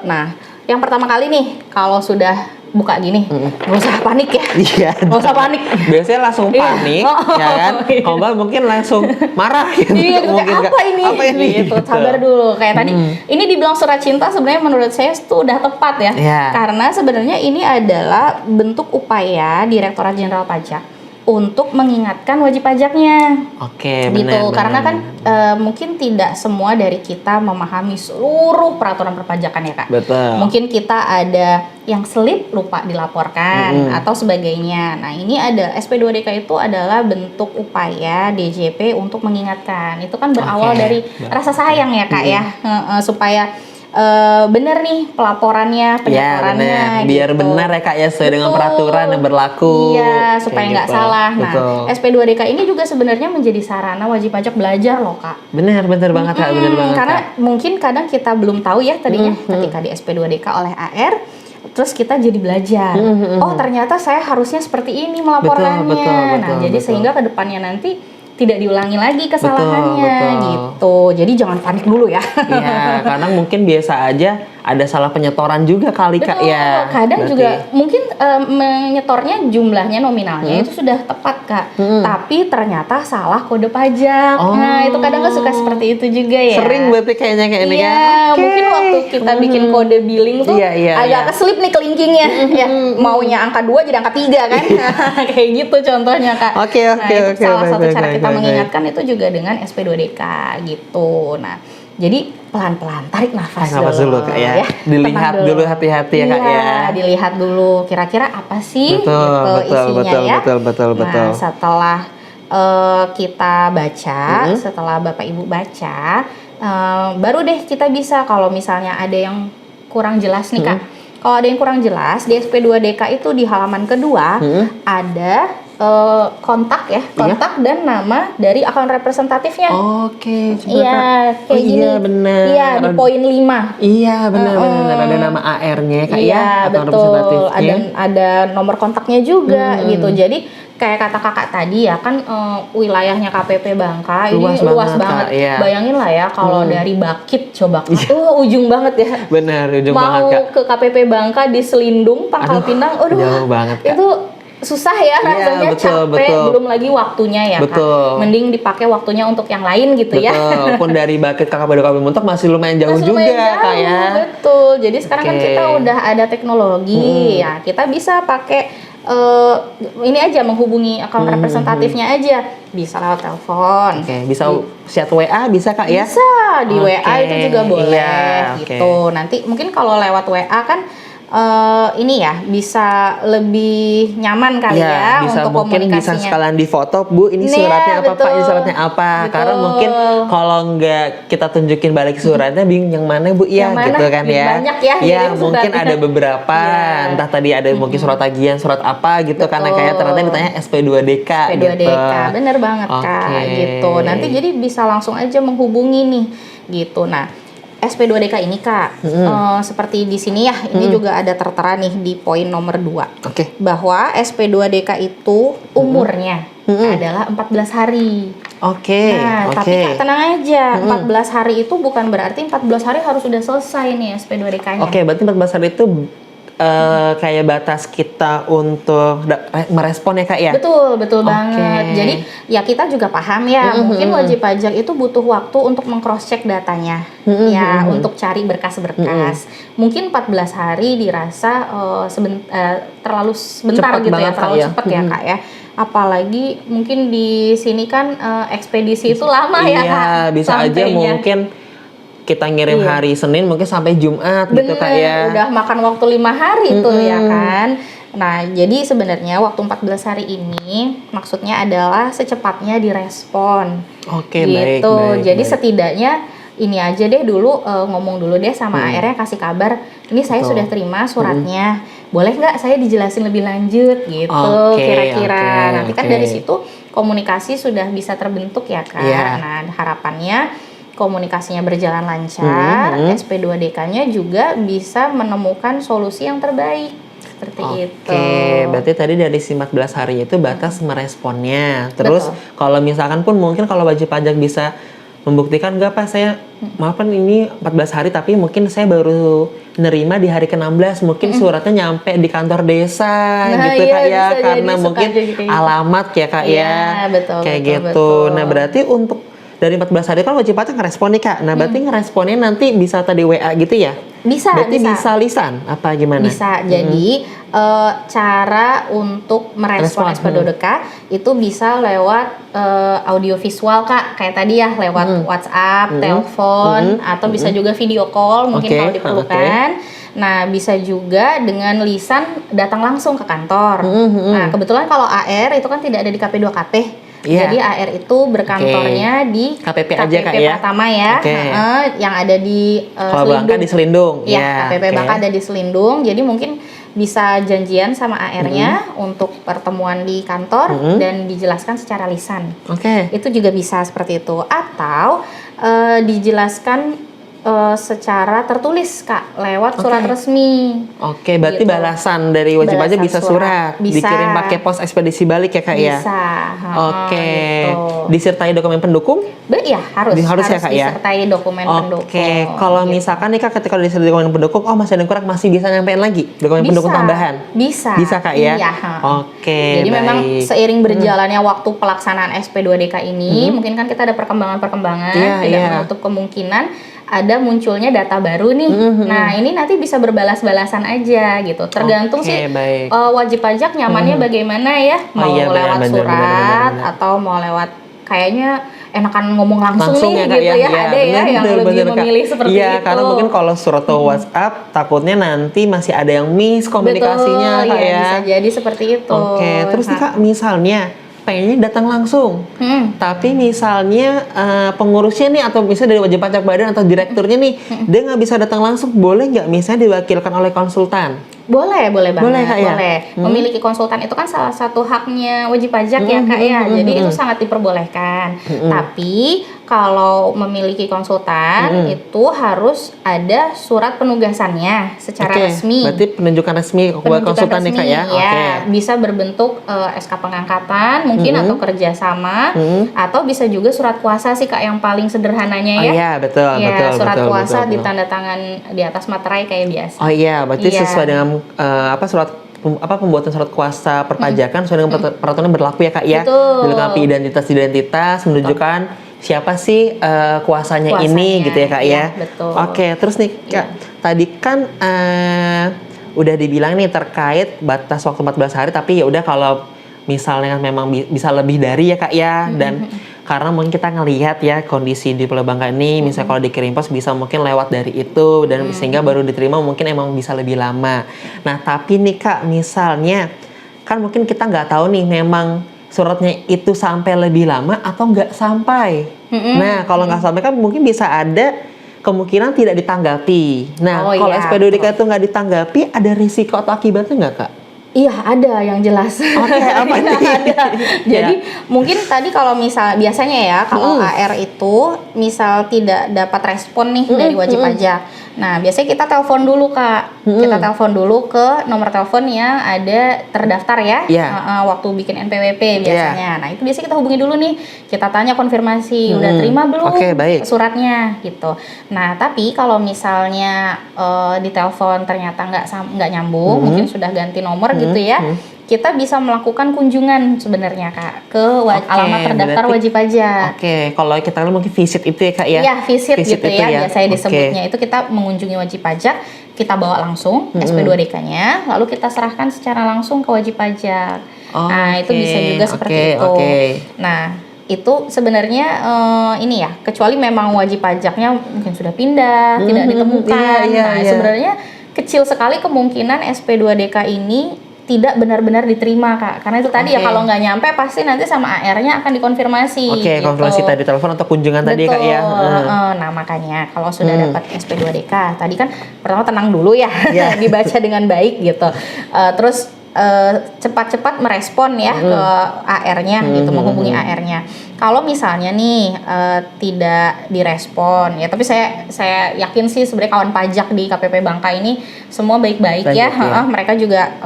Nah, yang pertama kali nih kalau sudah buka gini, nggak usah panik ya. Iya. Nggak usah panik. Biasanya langsung panik, ya kan? Kalau nggak mungkin langsung marah gitu. Iya, mungkin apa ini? Gitu. Sabar dulu. Kayak tadi, ini dibilang surat cinta sebenarnya menurut saya itu udah tepat ya. Karena sebenarnya ini adalah bentuk upaya Direktorat Jenderal Pajak untuk mengingatkan wajib pajaknya. Gitu. Karena kan mungkin tidak semua dari kita memahami seluruh peraturan perpajakan ya Kak. Betul. Mungkin kita ada yang selip lupa dilaporkan atau sebagainya. Nah, ini ada SP2DK itu adalah bentuk upaya DJP untuk mengingatkan. Itu kan berawal dari rasa sayang ya Kak ya, supaya bener nih pelaporannya, penyetorannya biar gitu. benar ya Kak ya, sesuai dengan peraturan yang berlaku. Iya, supaya nggak salah. Nah, SP2DK ini juga sebenarnya menjadi sarana wajib pajak belajar loh Kak. Bener banget Kak, bener banget. Karena mungkin kadang kita belum tahu ya tadinya ketika di SP2DK oleh AR, terus kita jadi belajar. Oh, ternyata saya harusnya seperti ini melaporkannya. Nah, jadi sehingga kedepannya nanti tidak diulangi lagi kesalahannya gitu. Jadi jangan panik dulu ya. Iya, karena mungkin biasa aja ada salah penyetoran juga kali Kak ya. Kadang juga mungkin menyetornya jumlahnya nominalnya itu sudah tepat Kak. Tapi ternyata salah kode pajak. Nah, itu kadang kan suka seperti itu juga ya. Sering berarti kayaknya kayak ini kan. Mungkin waktu kita bikin kode billing tuh agak keselip nih kelingkingnya. Ya, maunya angka 2 jadi angka 3 kan. Kayak gitu contohnya Kak. Oke. Salah satu cara kita mengingatkan itu juga dengan SP2DK gitu. Nah, jadi pelan-pelan tarik nafas dulu Kak ya. Dilihat dulu hati-hati ya Kak ya. Dilihat dulu kira-kira apa sih isinya. Betul. Nah, setelah kita baca, setelah Bapak Ibu baca, baru deh kita bisa kalau misalnya ada yang kurang jelas nih Kak. Kalau ada yang kurang jelas di SP2DK itu di halaman kedua ada kontak dan nama dari akun representatifnya. Oke, coba Iya, Kak. kayak gini. Iya, benar. Iya, di poin 5. Iya, benar. Ada nama AR-nya Kak Iya, ya, akun betul. representatifnya. Ada nomor kontaknya juga gitu. Jadi kayak kata kakak tadi ya kan, wilayahnya KPP Bangka ini luas banget. Kak, iya. Bayangin lah ya kalau dari Bakit coba Kak, ujung banget ya. Benar, ujung banget Mau Kak. ke KPP Bangka di Selindung, Pangkal Pinang, jauh banget, Kak. itu susah ya rasanya, capek, belum lagi waktunya ya Betul. Kak. Mending dipakai waktunya untuk yang lain gitu ya. Betul, pun dari Bakit ke KPP Muntok masih lumayan jauh Masih juga lumayan jauh, Kak ya. Betul. Jadi sekarang kan Oke. kita udah ada teknologi, ya kita bisa pakai ini aja, menghubungi akun representatifnya aja, bisa lewat telepon. Oke, bisa chat WA bisa Kak ya? Bisa di WA itu juga boleh Iya, gitu. Nanti mungkin kalau lewat WA kan ini ya bisa lebih nyaman kali ya bisa untuk mungkin bisa komunikasinya. sekalian di foto Bu, ini Iya, suratnya apa Pak, ini betul. suratnya apa. Betul. Karena mungkin kalau nggak kita tunjukin balik suratnya bingung yang mana Bu ya, Yang mana? gitu kan ya. Banyak ya, Iya, ngirim mungkin suratnya. ada beberapa, Iya. entah tadi ada mungkin surat tagihan, surat apa gitu, karena kayak ternyata ditanya SP2DK gitu. P2DK, bener banget Kak, Oke. gitu. Nanti jadi bisa langsung aja menghubungi nih, gitu. Nah, SP2DK ini Kak, seperti di sini ya, ini juga ada tertera nih di poin nomor 2. Oke. Bahwa SP2DK itu umurnya adalah 14 hari. Oke. Nah, tapi Kak tenang aja, 14 hari itu bukan berarti 14 hari harus sudah selesai nih SP2DK-nya. Oke, berarti 14 hari itu kayak batas kita untuk merespon ya Kak ya? Betul banget. Jadi ya kita juga paham ya, mungkin wajib pajak itu butuh waktu untuk meng-cross check datanya, ya untuk cari berkas-berkas. Mungkin 14 hari dirasa terlalu sebentar Cepat gitu ya, banget, terlalu Kak, ya. cepat ya Kak ya. Apalagi mungkin di sini kan ekspedisi itu lama ya Kak. Iya, bisa aja sampainya. mungkin kita ngirim hari Senin mungkin sampai Jumat gitu Kak ya. Udah makan waktu 5 hari tuh ya kan. Nah, jadi sebenarnya waktu 14 hari ini maksudnya adalah secepatnya direspon. Oke, gitu. baik. Jadi setidaknya ini aja deh dulu, ngomong dulu deh sama AR-nya, kasih kabar, ini saya sudah terima suratnya. Boleh nggak saya dijelasin lebih lanjut gitu kira-kira. Nanti kan dari situ komunikasi sudah bisa terbentuk ya Kak. Iya. Nah, harapannya komunikasinya berjalan lancar, SP2DK-nya juga bisa menemukan solusi yang terbaik. Seperti itu. Oke, berarti tadi dari si 14 hari itu batas meresponnya. Terus kalau misalkan pun mungkin kalau wajib pajak bisa membuktikan nggak Pak, saya maafkan ini 14 hari tapi mungkin saya baru nerima di hari ke-16, mungkin suratnya nyampe di kantor desa gitu iya, Kak ya, bisa karena jadi mungkin suka jadi kayak gitu. alamat ya Kak Iya, ya. betul, kayak betul, gitu. betul. Nah, berarti untuk dari 14 hari kan wajib pajak ngerespon nih Kak. Nah, berarti ngeresponnya nanti bisa tadi WA gitu ya? Bisa, Berarti bisa lisan apa gimana? Bisa. Jadi cara untuk merespon SP2DK itu bisa lewat audio visual Kak, kayak tadi ya lewat WhatsApp, telepon, atau bisa juga video call mungkin kalau diperlukan. Nah, bisa juga dengan lisan datang langsung ke kantor. Nah, kebetulan kalau AR itu kan tidak ada di KP2KP. Jadi AR itu berkantornya di KPP aja Kak ya. pertama ya, yang ada di kalau Bangka di Selindung. Ya, KPP Bangka ada di Selindung. Jadi mungkin bisa janjian sama AR-nya untuk pertemuan di kantor dan dijelaskan secara lisan. Itu juga bisa seperti itu. Atau dijelaskan secara tertulis Kak, lewat surat resmi. Berarti gitu. Balasan dari wajib pajak bisa surat. Bisa. Dikirim pakai pos ekspedisi balik ya Kak ya? Bisa. Gitu. Disertai dokumen pendukung? Ya, harus ya Kak ya? disertai dokumen pendukung. Kalau misalkan nih Kak ketika disertai dokumen pendukung, masih ada yang kurang, masih bisa nyampein lagi dokumen pendukung tambahan? Bisa Kak ya? Iya. Jadi memang seiring berjalannya waktu pelaksanaan SP2DK ini, mungkin kan kita ada perkembangan-perkembangan, tidak menutup kemungkinan ada munculnya data baru nih. Nah, ini nanti bisa berbalas-balasan aja gitu. Tergantung sih wajib pajak nyamannya bagaimana ya. Mau lewat surat atau mau lewat kayaknya enakan ngomong langsung nih ya, gitu ya. Iya, ada ya yang lebih memilih seperti itu. Karena mungkin kalau surat atau WhatsApp takutnya nanti masih ada yang miss komunikasinya Kak ya. Bisa jadi seperti itu. Terus nih Kak, misalnya pengennya datang langsung, tapi misalnya pengurusnya nih atau misalnya dari wajib pajak badan atau direkturnya nih dia nggak bisa datang langsung, boleh nggak misalnya diwakilkan oleh konsultan? Boleh banget. Boleh, Kak, ya? Boleh. Memiliki konsultan itu kan salah satu haknya wajib pajak ya, Kak ya. Jadi itu sangat diperbolehkan. Tapi kalau memiliki konsultan itu harus ada surat penugasannya secara Oke, resmi. berarti penunjukan resmi buat konsultan nih, Kak ya? Oke. Bisa berbentuk SK pengangkatan mungkin atau kerjasama, atau bisa juga surat kuasa sih, Kak, yang paling sederhananya ya. Oh iya, betul, Ya, betul. surat betul, kuasa betul. ditandatangan di atas materai kayak biasa. Oh iya, berarti Iya. sesuai dengan pembuatan surat kuasa perpajakan sesuai dengan peraturan yang berlaku ya, Kak ya. Betul. Dilengkapi identitas, menunjukkan siapa sih kuasanya ini Kuasanya, gitu ya, Kak iya, ya. betul. Oke, terus nih Kak, tadi kan udah dibilang nih terkait batas waktu 14 hari, tapi ya udah kalau misalnya memang bisa lebih dari ya, Kak ya, dan karena mungkin kita ngelihat ya kondisi di Pulau Bangka ini, misalnya kalau dikirim pos bisa mungkin lewat dari itu dan sehingga baru diterima mungkin emang bisa lebih lama. Nah tapi nih Kak, misalnya kan mungkin kita nggak tahu nih memang suratnya itu sampai lebih lama atau nggak sampai. Nah kalau nggak sampai kan mungkin bisa ada kemungkinan tidak ditanggapi. Nah kalau SP2DK itu nggak ditanggapi, ada risiko atau akibatnya nggak, Kak? Iya, ada yang jelas. Oke, apa nih? Ada. Jadi mungkin tadi kalau misal biasanya ya kalau AR itu misal tidak dapat respon nih dari wajib pajak. Nah, biasanya kita telepon dulu, Kak. Kita telepon dulu ke nomor telepon yang ada terdaftar ya. Waktu bikin NPWP biasanya. Nah, itu biasanya kita hubungi dulu nih. Kita tanya konfirmasi, udah terima belum suratnya gitu. Nah, tapi kalau misalnya di telepon ternyata nggak nyambung, mungkin sudah ganti nomor gitu ya. Kita bisa melakukan kunjungan sebenarnya, Kak, ke alamat terdaftar wajib pajak. Oke, kalau kita mungkin visit itu ya, Kak ya? Iya, visit gitu itu ya, biasanya disebutnya. Itu kita mengunjungi wajib pajak, kita bawa langsung SP2DK-nya, lalu kita serahkan secara langsung ke wajib pajak. Nah, itu bisa juga seperti itu. Nah, itu sebenarnya ini ya, kecuali memang wajib pajaknya mungkin sudah pindah, tidak ditemukan. Sebenarnya kecil sekali kemungkinan SP2DK ini tidak benar-benar diterima, Kak. Karena itu tadi ya kalau nggak nyampe pasti nanti sama AR-nya akan dikonfirmasi. Oke, gitu. konfirmasi tadi telepon atau kunjungan tadi, Kak ya. Nah, makanya kalau sudah dapat SP2DK, tadi kan pertama tenang dulu ya, dibaca dengan baik gitu. Terus cepat-cepat merespon ya ke AR-nya gitu, menghubungi AR-nya. Kalau misalnya nih tidak direspon ya, tapi saya yakin sih sebenarnya kawan pajak di KPP Bangka ini semua baik-baik ya. Mereka juga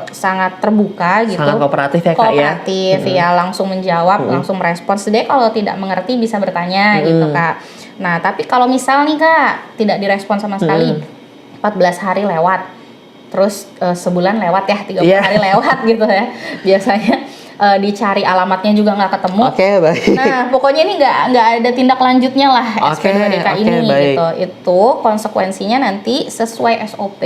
sangat terbuka gitu. Sangat kooperatif ya, Kak ya. Kooperatif ya, langsung menjawab, langsung merespon. Sedih kalau tidak mengerti bisa bertanya gitu, Kak. Nah, tapi kalau misal nih, Kak, tidak direspon sama sekali, 14 hari lewat. Terus sebulan lewat ya, 30 hari lewat gitu ya. Biasanya dicari alamatnya juga nggak ketemu. Oke, baik. Nah, pokoknya ini nggak ada tindak lanjutnya lah SP2DK ini gitu. Itu konsekuensinya nanti sesuai SOP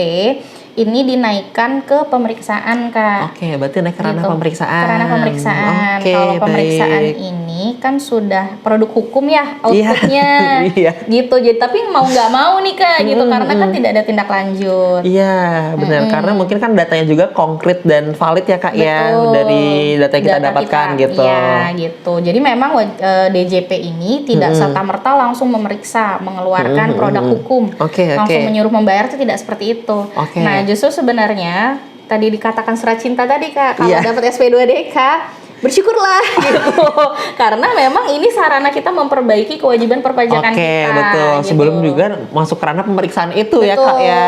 ini dinaikkan ke pemeriksaan, Kak. Oke, berarti naik ke ranah pemeriksaan. Ke ranah pemeriksaan. Kalau pemeriksaan ini kan sudah produk hukum ya outputnya, gitu. Jadi tapi mau nggak mau nih, Kak, gitu karena kan tidak ada tindak lanjut. Iya, benar. Karena mungkin kan datanya juga konkret dan valid ya, Kak. Ya, dari data yang kita dapatkan gitu. Iya, gitu. Jadi memang DJP ini tidak serta-merta langsung memeriksa, mengeluarkan produk hukum, langsung menyuruh membayar itu tidak seperti itu. Nah, justru sebenarnya tadi dikatakan surat cinta tadi, Kak, kalau dapat SP2DK bersyukurlah gitu. Karena memang ini sarana kita memperbaiki kewajiban perpajakan kita. Betul. Gitu. Sebelum juga masuk ke ranah pemeriksaan itu ya, Kak ya.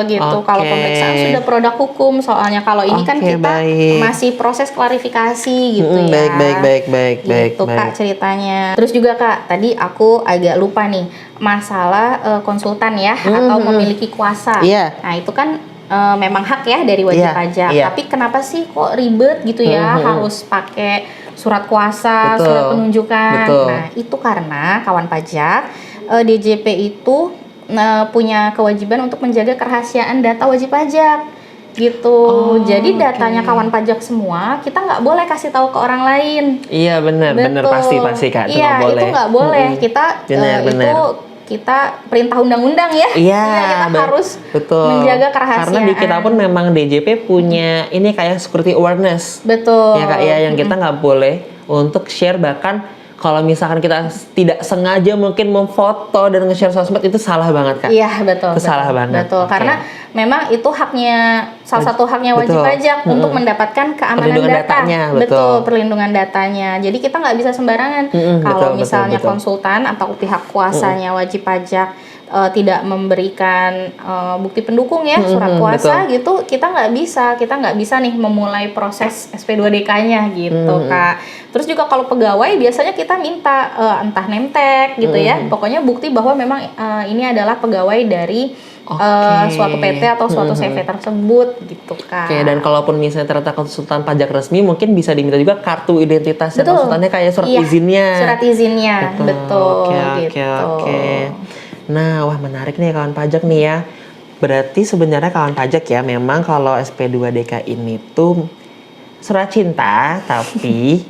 Gitu. Kalau pemeriksaan sudah produk hukum, soalnya kalau ini kan kita masih proses klarifikasi gitu ya. Baik. Gitu, Kak, ceritanya. Terus juga, Kak, tadi aku agak lupa nih masalah konsultan ya atau memiliki kuasa. Nah, itu kan memang hak ya dari wajib pajak. Tapi kenapa sih kok ribet gitu ya harus pakai surat kuasa, surat penunjukan. Nah, itu karena kawan pajak DJP itu punya kewajiban untuk menjaga kerahasiaan data wajib pajak gitu. Jadi datanya kawan pajak semua kita nggak boleh kasih tahu ke orang lain. Iya, benar pasti, Kak. Itu nggak boleh. Kita itu kita perintah undang-undang ya. Kita harus menjaga kerahasiaan. Karena di kita pun memang DJP punya ini kayak security awareness. Betul. Ya, Kak ya, yang kita nggak boleh untuk share bahkan kalau misalkan kita tidak sengaja mungkin memfoto dan nge-share sosmed itu salah banget Kak. Iya betul. Itu salah banget. Betul, karena memang itu salah satu haknya wajib pajak untuk mendapatkan keamanan Perlindungan data. datanya, Betul, perlindungan datanya. Jadi kita nggak bisa sembarangan kalau misalnya konsultan atau pihak kuasanya wajib pajak tidak memberikan bukti pendukung ya surat kuasa gitu, kita nggak bisa nih memulai proses SP2DK-nya gitu Kak. Terus juga kalau pegawai biasanya kita minta entah nemtek gitu ya, pokoknya bukti bahwa memang ini adalah pegawai dari suatu PT atau suatu CV tersebut gitu Kak. Oke, dan kalaupun misalnya ternyata konsultan pajak resmi mungkin bisa diminta juga kartu identitas konsultannya kayak surat izinnya. Surat izinnya, betul gitu. Oke. Nah, wah menarik nih kawan pajak nih ya. Berarti sebenarnya kawan pajak ya, memang kalau SP2DK ini tuh surat cinta, tapi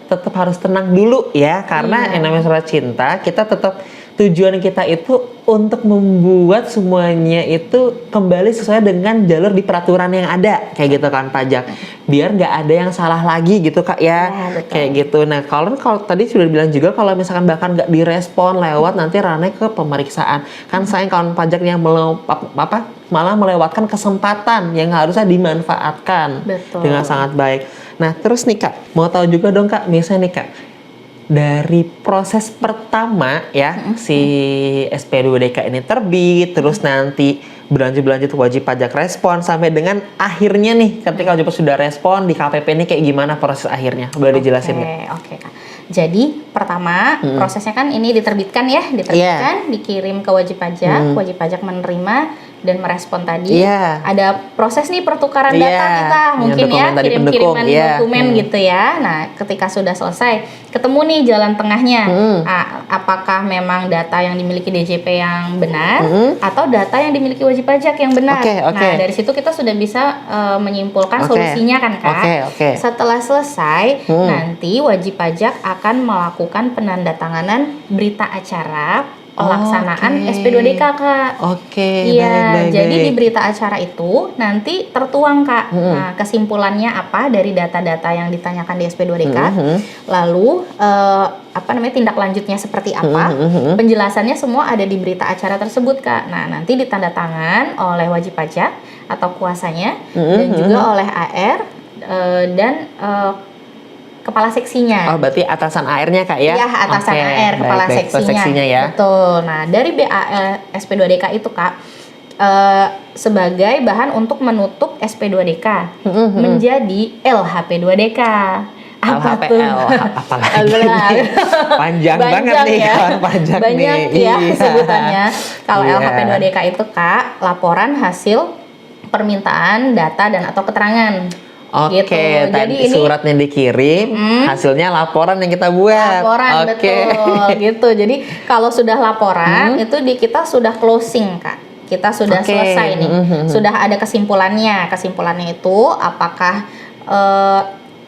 tetap harus tenang dulu ya. Karena yang namanya surat cinta, kita tetap tujuan kita itu untuk membuat semuanya itu kembali sesuai dengan jalur di peraturan yang ada. Kayak gitu kan pajak. Biar nggak ada yang salah lagi gitu Kak ya. Kayak gitu. Nah kalau tadi sudah bilang juga kalau misalkan bahkan nggak direspon lewat nanti ranah ke pemeriksaan. Kan sayang kawan pajak yang malah melewatkan kesempatan yang harusnya dimanfaatkan dengan sangat baik. Nah terus nih Kak, mau tahu juga dong Kak, misalnya nih Kak, dari proses pertama ya si SP2DK ini terbit, terus nanti berlanjut wajib pajak respon sampai dengan akhirnya nih ketika wajib pajak sudah respon di KPP ini kayak gimana proses akhirnya? Boleh dijelasin nggak? Oke Kak. Jadi pertama prosesnya kan ini diterbitkan, dikirim ke wajib pajak menerima dan merespon tadi. Ada proses nih pertukaran data kita mungkin ya, kirim-kiriman dokumen gitu ya. Nah ketika sudah selesai ketemu nih jalan tengahnya, apakah memang data yang dimiliki DJP yang benar atau data yang dimiliki wajib pajak yang benar. Nah dari situ kita sudah bisa menyimpulkan solusinya kan Kak. Setelah selesai nanti wajib pajak akan melakukan penandatanganan berita acara pelaksanaan SP2DK Kak. Iya, jadi di berita acara itu nanti tertuang Kak. Nah, kesimpulannya apa dari data-data yang ditanyakan di SP2DK. Lalu tindak lanjutnya seperti apa? Penjelasannya semua ada di berita acara tersebut Kak. Nah, nanti ditandatangan oleh wajib pajak atau kuasanya dan juga oleh AR dan kepala seksinya. Oh, berarti atasan AR-nya Kak ya? Iya, atasan AR, kepala seksinya ya. Betul. Nah, dari BAL SP2DK itu Kak, sebagai bahan untuk menutup SP2DK menjadi LHP2DK. Apa tuh? Panjang banget nih ya. Pajak banyak nih. Ya sebutannya. Kalau LHP2DK itu Kak, laporan hasil permintaan data dan atau keterangan. Tadi jadi suratnya dikirim, hasilnya laporan yang kita buat. Betul, gitu. Jadi kalau sudah laporan itu kita sudah closing Kak. Kita sudah selesai nih. Sudah ada kesimpulannya. Kesimpulannya itu apakah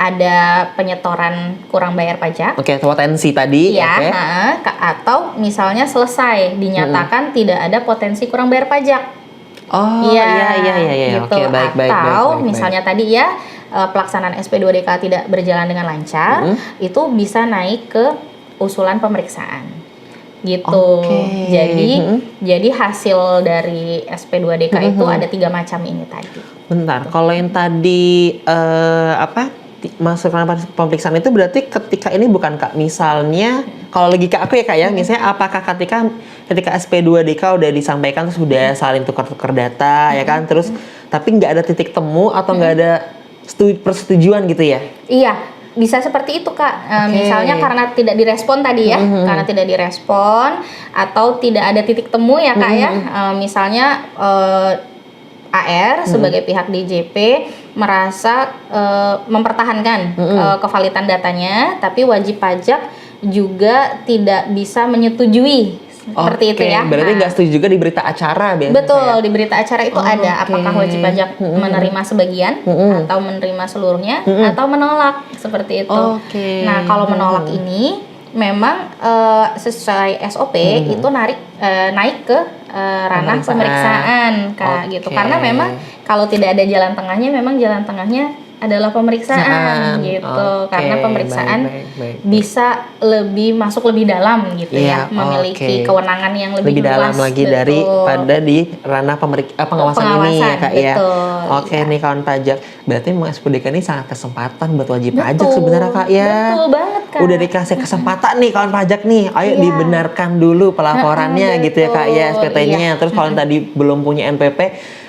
ada penyetoran kurang bayar pajak? Potensi tadi. Atau misalnya selesai dinyatakan tidak ada potensi kurang bayar pajak. Gitu. Atau misalnya tadi ya pelaksanaan SP2DK tidak berjalan dengan lancar, itu bisa naik ke usulan pemeriksaan. Gitu. Jadi hasil dari SP2DK itu ada 3 macam ini tadi. Bentar, kalau yang tadi masukan pemeriksaan itu berarti ketika ini bukan Kak, misalnya kalau logika aku ya Kak ya, misalnya apakah ketika SP2DK udah disampaikan terus udah saling tukar-tukar data ya kan, terus tapi nggak ada titik temu atau nggak ada persetujuan gitu ya? Iya, bisa seperti itu Kak. Misalnya karena tidak direspon tadi ya, karena tidak direspon atau tidak ada titik temu ya Kak ya. Misalnya AR sebagai pihak DJP merasa mempertahankan kevalidan datanya, tapi wajib pajak juga tidak bisa menyetujui seperti itu ya. Berarti nggak setuju juga di berita acara biasanya. Betul, di berita acara itu ada apakah wajib pajak menerima sebagian atau menerima seluruhnya atau menolak seperti itu. Nah, kalau menolak ini memang sesuai SOP itu naik ke ranah pemeriksaan Kak gitu. Karena memang kalau tidak ada jalan tengahnya, memang jalan tengahnya adalah pemeriksaan gitu. Oke, Karena pemeriksaan baik. bisa masuk lebih dalam gitu Iya, ya, memiliki oke. kewenangan yang lebih dalam luas, lagi betul. daripada di ranah pengawasan ini ya Kak ya. Betul, Oke iya. nih kawan pajak, berarti Mas Budeka ini sangat kesempatan buat wajib pajak Betul, sebenarnya Kak ya. betul banget, Kak. Udah dikasih kesempatan nih kawan pajak nih, ayo Iya. dibenarkan dulu pelaporannya gitu ya Kak ya, Betul, SPT-nya. iya. Terus kalau tadi belum punya NPP,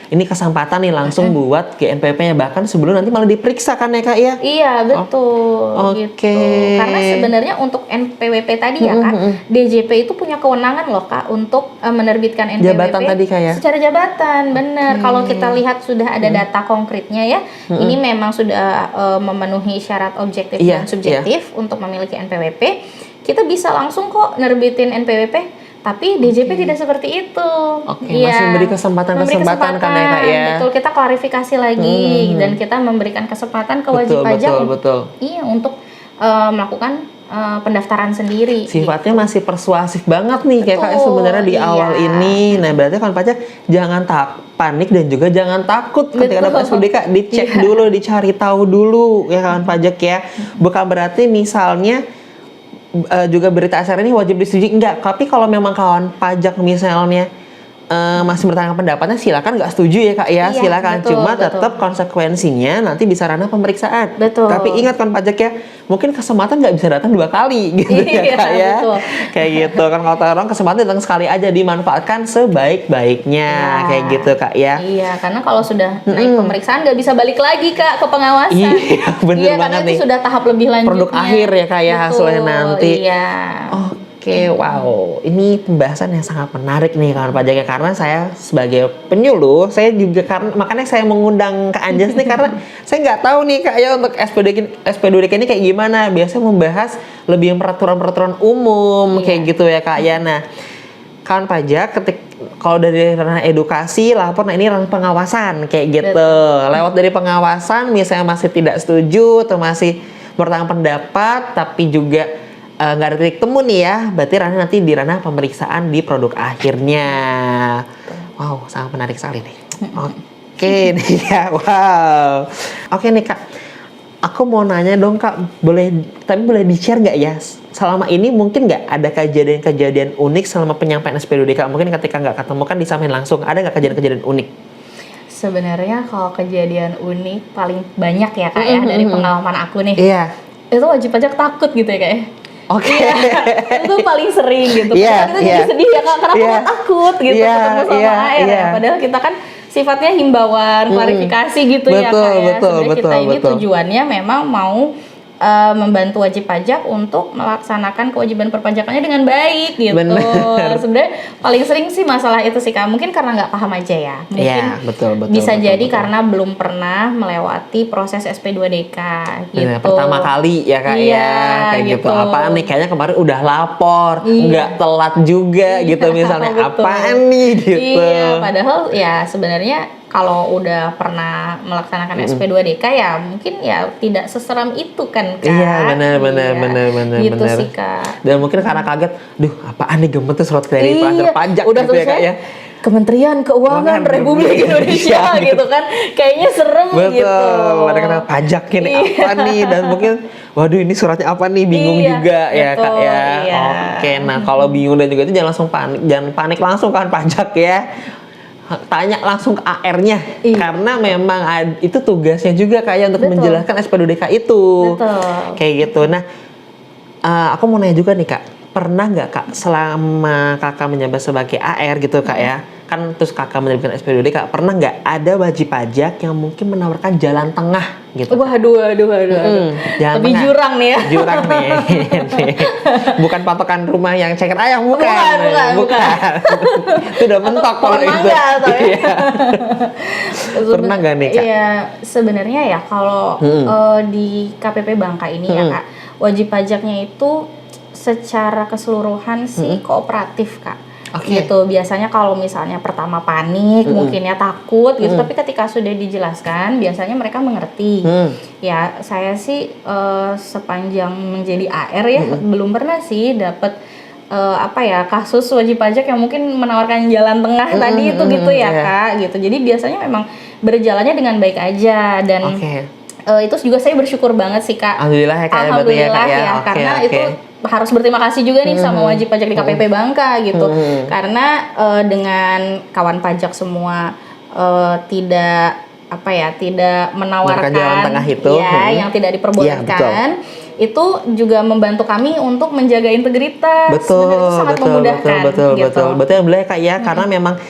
ini kesempatan nih langsung buat ke NPP-nya, bahkan sebelum nanti malah diperiksa kan ya Kak ya. Iya betul, Oke. gitu. Karena sebenarnya untuk NPWP tadi ya Kak, DJP itu punya kewenangan loh Kak untuk menerbitkan NPWP. Jabatan tadi Kak ya? Secara jabatan, benar. Kalau kita lihat sudah ada data konkretnya ya, ini memang sudah memenuhi syarat objektif Iya, dan subjektif untuk memiliki NPWP. Kita bisa langsung kok nerbitin NPWP. Tapi DJP tidak seperti itu. Oke, masih memberi kesempatan kan ya Kak ya? Betul, kita klarifikasi lagi dan kita memberikan kesempatan ke wajib pajak betul. Iya, untuk melakukan pendaftaran sendiri. Sifatnya masih persuasif banget nih kayak Kak Betul, sebenarnya di iya. awal ini. Nah, berarti kan pajak jangan panik dan juga jangan takut ketika dapat SPDK, dicek dulu, dicari tahu dulu ya kan pajak ya. Bukan berarti misalnya juga berita acara ini wajib disetujui, enggak. Tapi kalau memang kawan pajak misalnya masih bertanya pendapatnya, silakan nggak setuju ya Kak ya, Iya, silakan. betul, Cuma betul. tetap konsekuensinya nanti bisa ranah pemeriksaan. Betul. Tapi ingat kan pajak ya, mungkin kesempatan nggak bisa datang 2 kali gitu ya Iya, Kak ya. betul. Kayak gitu kan, kalau orang kesempatan datang sekali aja, dimanfaatkan sebaik-baiknya kayak gitu Kak ya. Iya, karena kalau sudah naik pemeriksaan nggak bisa balik lagi Kak ke pengawasan. Iya, bener Iya, banget karena nih. itu sudah tahap lebih lanjutnya. Produk akhir ya Kak ya, hasilnya nanti. Iya. Oke, wow, ini pembahasan yang sangat menarik nih kawan pajaknya, karena saya sebagai penyuluh, saya juga makanya saya mengundang Kak Anjas nih karena saya nggak tahu nih Kak ya untuk SPDK ini kayak gimana. Biasanya membahas lebih yang peraturan-peraturan umum kayak gitu ya Kak ya. Nah, kawan pajak kalau dari ranah edukasi lapor, nah ini ranah pengawasan kayak gitu. Lewat dari pengawasan misalnya masih tidak setuju atau masih bertanggung pendapat tapi juga nggak ada titik temu nih ya, berarti ranah nanti di ranah pemeriksaan di produk akhirnya. Wow, sangat menarik sekali nih. Oke nih ya, wow. Oke nih Kak, aku mau nanya dong Kak, boleh di-share nggak ya? Selama ini mungkin nggak ada kejadian-kejadian unik selama penyampaian SPDK? Mungkin ketika nggak ketemu kan disampaikan langsung, ada nggak kejadian-kejadian unik? Sebenarnya kalau kejadian unik paling banyak ya Kak ya, dari pengalaman aku nih. Iya. Itu wajib pajak takut gitu ya Kak ya. Oke. Itu paling sering gitu. Iya, Kita jadi sedih ya Kak, karena kita takut gitu ketemu sama AR ya. Padahal kita kan sifatnya himbauan, klarifikasi gitu ya Kak ya. Sebenarnya kita ini tujuannya memang mau membantu wajib pajak untuk melaksanakan kewajiban perpajakannya dengan baik gitu. Sebenarnya paling sering sih masalah itu sih Kak. Mungkin karena nggak paham aja ya. Mungkin betul, bisa jadi karena belum pernah melewati proses SP2DK gitu. Nah, pertama kali ya Kak ya, kayak gitu. Apaan nih? Kayaknya kemarin udah lapor, nggak telat juga gitu misalnya. Apaan nih gitu. Iya, padahal ya sebenarnya kalau udah pernah melaksanakan SP2DK ya mungkin ya tidak seseram itu kan Kak. Iya, benar. Gitu sih Kak. Dan mungkin karena kaget, duh apaan nih gemet tuh surat klarifikasi pajak udah gitu ya Kak ya. Kementerian Keuangan Republik Indonesia gitu kan, kayaknya serem gitu. Betul, ada kata pajak ini apa nih, dan mungkin waduh ini suratnya apa nih, bingung juga ya Kak ya. Oke, nah kalau bingung dan juga itu jangan panik langsung kan pajak ya. Tanya langsung ke AR-nya karena memang itu tugasnya juga kayak untuk menjelaskan SP2DK itu. Kayak gitu. Nah, aku mau nanya juga nih Kak, pernah nggak Kak selama Kakak menjabat sebagai AR gitu Kak ya, kan terus Kakak menerbitkan SP2DK, pernah nggak ada wajib pajak yang mungkin menawarkan jalan tengah gitu? Waduh. Lebih jurang nih ya. Jurang nih. Bukan patokan rumah yang ceker ayam, bukan. Itu udah mentok kalau itu. Pernah nggak nih Kak? Iya, sebenarnya ya kalau di KPP Bangka ini ya Kak, wajib pajaknya itu secara keseluruhan sih kooperatif Kak. Gitu, biasanya kalau misalnya pertama panik mungkin ya takut gitu, tapi ketika sudah dijelaskan biasanya mereka mengerti. Ya saya sih sepanjang menjadi AR ya belum pernah sih dapat kasus wajib pajak yang mungkin menawarkan jalan tengah tadi itu gitu ya Kak gitu. Jadi biasanya memang berjalannya dengan baik aja dan itu juga saya bersyukur banget sih Kak. Alhamdulillah ya Kak. Alhamdulillah ya, Oke, karena oke. itu harus berterima kasih juga nih sama wajib pajak di KPP Bangka gitu. Karena dengan kawan pajak semua tidak tidak menawarkan jalan tengah itu, yang tidak diperbolehkan. Iya, itu juga membantu kami untuk menjaga integritas. Sebenarnya itu sangat memudahkan gitu. Betul yang boleh Kak ya, karena memang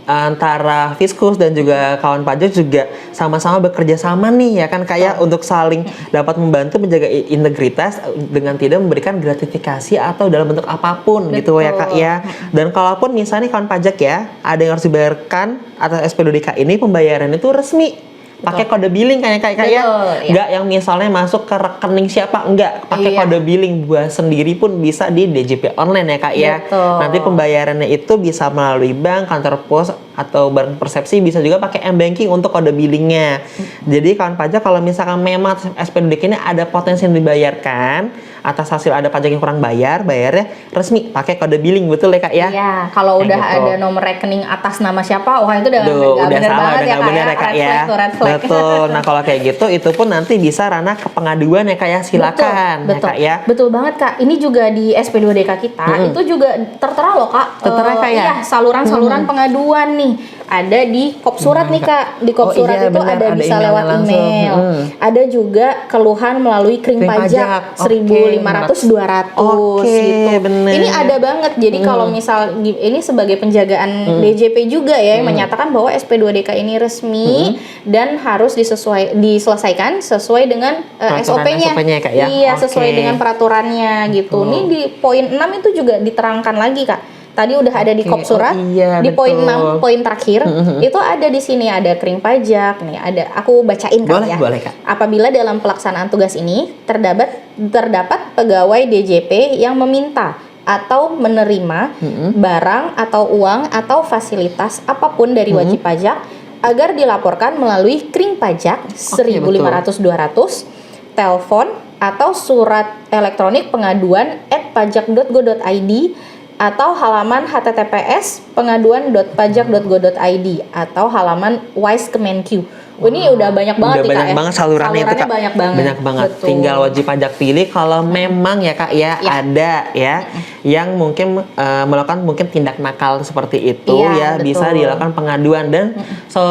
antara Fiskus dan juga kawan pajak juga sama-sama bekerja sama nih ya kan kayak untuk saling dapat membantu menjaga integritas dengan tidak memberikan gratifikasi atau dalam bentuk apapun. Betul. Gitu ya Kak ya. Dan kalaupun misalnya kawan pajak ya ada yang harus dibayarkan atas SP2DK ini, pembayaran itu resmi pakai kode billing kayak ya, nggak yang misalnya masuk ke rekening siapa, enggak, pakai kode billing buat sendiri pun bisa di DJP online ya Kak ya. Nanti pembayarannya itu bisa melalui bank, kantor pos atau barang persepsi, bisa juga pakai m-banking untuk kode billingnya. Jadi kawan pajak kalau misalkan memang SP2DK ini ada potensi yang dibayarkan atas hasil ada pajak yang kurang bayarnya resmi pakai kode billing, betul ya Kak ya? Iya, kalau udah ada nomor rekening atas nama siapa, wah itu udah bener banget ya Kak ya. Betul. Nah kalau kayak gitu itu pun nanti bisa ranah ke pengaduan ya Kak ya, silakan. Betul, ya Kak ya. Betul banget Kak. Ini juga di SP2DK kita itu juga tertera loh Kak. Tertera Kak ya? Iya, saluran-saluran pengaduan nih. Ada di kop surat nih Kak. Di kop surat itu bener, ada bisa lewat email. Ada juga keluhan melalui kring pajak 1.500 200 gitu. Bener. Ini ada banget. Jadi kalau misal ini sebagai penjagaan DJP juga ya yang menyatakan bahwa SP2DK ini resmi dan harus diselesaikan sesuai dengan SOP-nya. Kak, ya? Iya, sesuai dengan peraturannya gitu. Ini di poin 6 itu juga diterangkan lagi Kak. Tadi udah ada di kop surat, di poin 6, poin terakhir, itu ada di sini, ada kring pajak, nih ada, aku bacain Kak ya. Boleh Kak. Apabila dalam pelaksanaan tugas ini terdapat pegawai DJP yang meminta atau menerima barang atau uang atau fasilitas apapun dari wajib pajak agar dilaporkan melalui kring pajak 1.500 200, telepon atau surat elektronik pengaduan @pajak.go.id atau halaman https pengaduan.pajak.go.id atau halaman Wise Kemenq. Ini udah banyak banget udah banyak banget salurannya itu Kak. Banyak banget. Betul. Tinggal wajib pajak pilih kalau memang ya Kak ya, ada ya yang mungkin melakukan mungkin tindak nakal seperti itu ya, betul. Bisa dilakukan pengaduan dan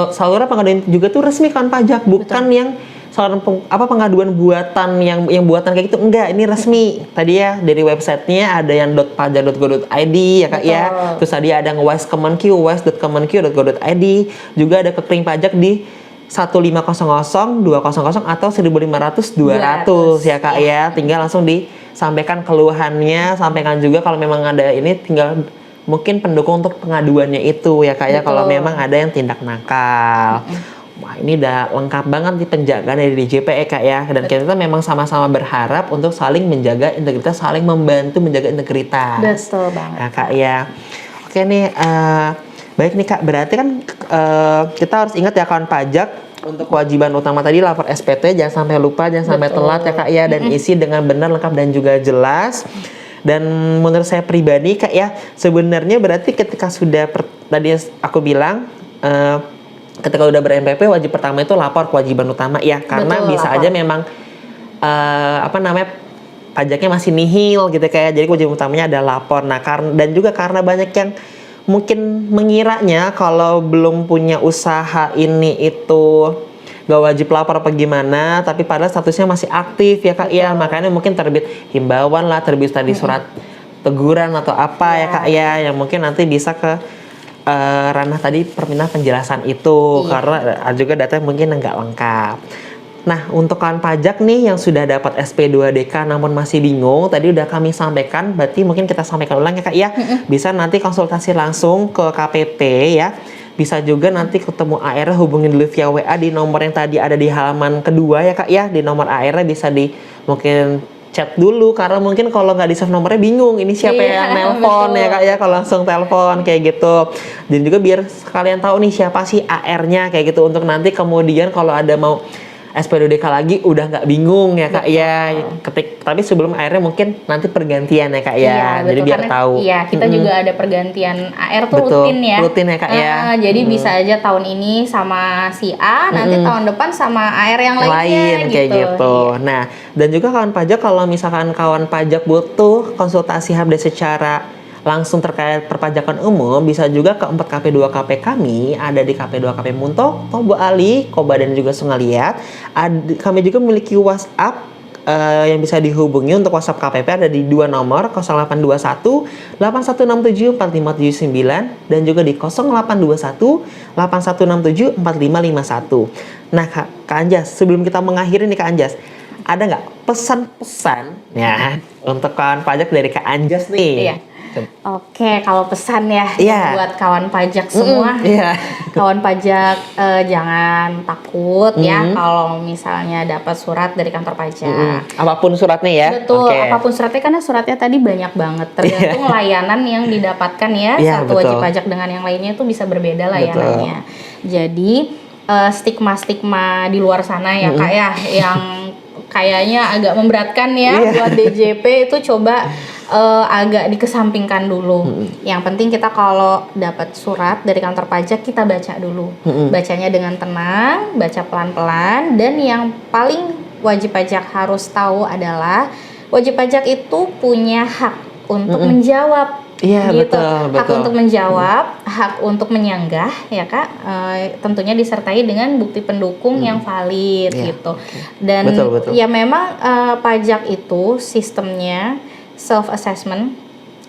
saluran pengaduan juga tuh resmi kan pajak, bukan yang saluran pengaduan buatan yang buatan kayak gitu, enggak, ini resmi. Tadi ya dari websitenya ada yang .pajak.go.id ya Kak ya. Terus tadi ada Wise Kemenq, wise.kemenq.go.id, juga ada ke kring pajak di 1.500 200 atau 1.500 200 ya Kak ya. Tinggal langsung disampaikan keluhannya, sampaikan juga kalau memang ada ini, tinggal mungkin pendukung untuk pengaduannya itu ya Kak ya, kalau memang ada yang tindak nakal. Wah, ini udah lengkap banget di penjagaan dari DJP ya Kak ya. Dan kita memang sama-sama berharap untuk saling menjaga integritas, saling membantu menjaga integritas. Betul banget. Nah Kak ya. Oke nih, baik nih Kak, berarti kan kita harus ingat ya kawan pajak, untuk kewajiban utama tadi lapor SPT, jangan sampai lupa, jangan sampai telat ya Kak ya, dan isi dengan benar, lengkap dan juga jelas. Dan menurut saya pribadi Kak ya, sebenarnya berarti ketika sudah tadi aku bilang ketika udah ber-NPP, wajib pertama itu lapor kewajiban utama ya, karena bisa aja memang pajaknya masih nihil gitu kayak, jadi kewajiban utamanya ada lapor. Nah dan juga karena banyak yang mungkin mengiranya kalau belum punya usaha ini itu gak wajib lapor apa gimana, tapi padahal statusnya masih aktif ya Kak ya, makanya mungkin terbit himbauan lah, terbit tadi surat teguran atau apa ya Kak ya, yang mungkin nanti bisa ke ranah tadi permintaan penjelasan itu, karena juga data mungkin nggak lengkap. Nah, untuk kawan pajak nih yang sudah dapat SP2DK namun masih bingung, tadi udah kami sampaikan, berarti mungkin kita sampaikan ulang ya Kak ya. Bisa nanti konsultasi langsung ke KPP ya. Bisa juga nanti ketemu AR, hubungin dulu via WA di nomor yang tadi ada di halaman kedua ya Kak ya. Di nomor AR bisa mungkin chat dulu, karena mungkin kalau nggak di-save nomornya bingung ini siapa yang nelpon ya Kak ya, kalau langsung telepon kayak gitu. Dan juga biar kalian tahu nih siapa sih AR-nya kayak gitu, untuk nanti kemudian kalau ada mau SP2DK lagi udah nggak bingung ya Kak ya. Tapi sebelum AR-nya mungkin nanti pergantian ya Kak ya. Iya, betul. Jadi biar Karena, tahu. Iya, kita juga ada pergantian AR tuh Betul, rutin ya. rutin ya, Kak, ya. Jadi bisa aja tahun ini sama si A, nanti tahun depan sama AR yang lainnya gitu. Kayak gitu. Nah, dan juga kawan pajak kalau misalkan kawan pajak butuh konsultasi update secara langsung terkait perpajakan umum, bisa juga ke 4KP2KP kami, ada di KP2KP Muntok, Tobo Ali, Koba dan juga Sungaliat. Kami juga memiliki WhatsApp yang bisa dihubungi untuk WhatsApp KPP ada di 2 nomor 0821 8167 4579 dan juga di 0821 8167 4551. Nah Kak Anjas, sebelum kita mengakhiri nih Kak Anjas, ada nggak pesan-pesan ya untuk kawan pajak dari Kak Anjas nih? Iya. Oke, kalau pesan ya Iya. buat kawan pajak semua, Iya. kawan pajak jangan takut ya kalau misalnya dapat surat dari kantor pajak. Apapun suratnya ya. Betul, Oke. apapun suratnya karena suratnya tadi banyak banget. Tergantung layanan yang didapatkan ya. Iya, Satu wajib betul. pajak dengan yang lainnya itu bisa berbeda layanannya. Jadi stigma-stigma di luar sana ya Kak ya, yang kayaknya agak memberatkan ya Iya. buat DJP itu coba agak dikesampingkan dulu. Yang penting kita kalau dapat surat dari kantor pajak kita baca dulu. Bacanya dengan tenang, baca pelan-pelan, dan yang paling wajib pajak harus tahu adalah wajib pajak itu punya hak untuk menjawab. Iya, Gitu. betul. Hak untuk menjawab, hak untuk menyanggah ya Kak, tentunya disertai dengan bukti pendukung yang valid Iya, gitu. Dan Betul. ya memang pajak itu sistemnya self assessment,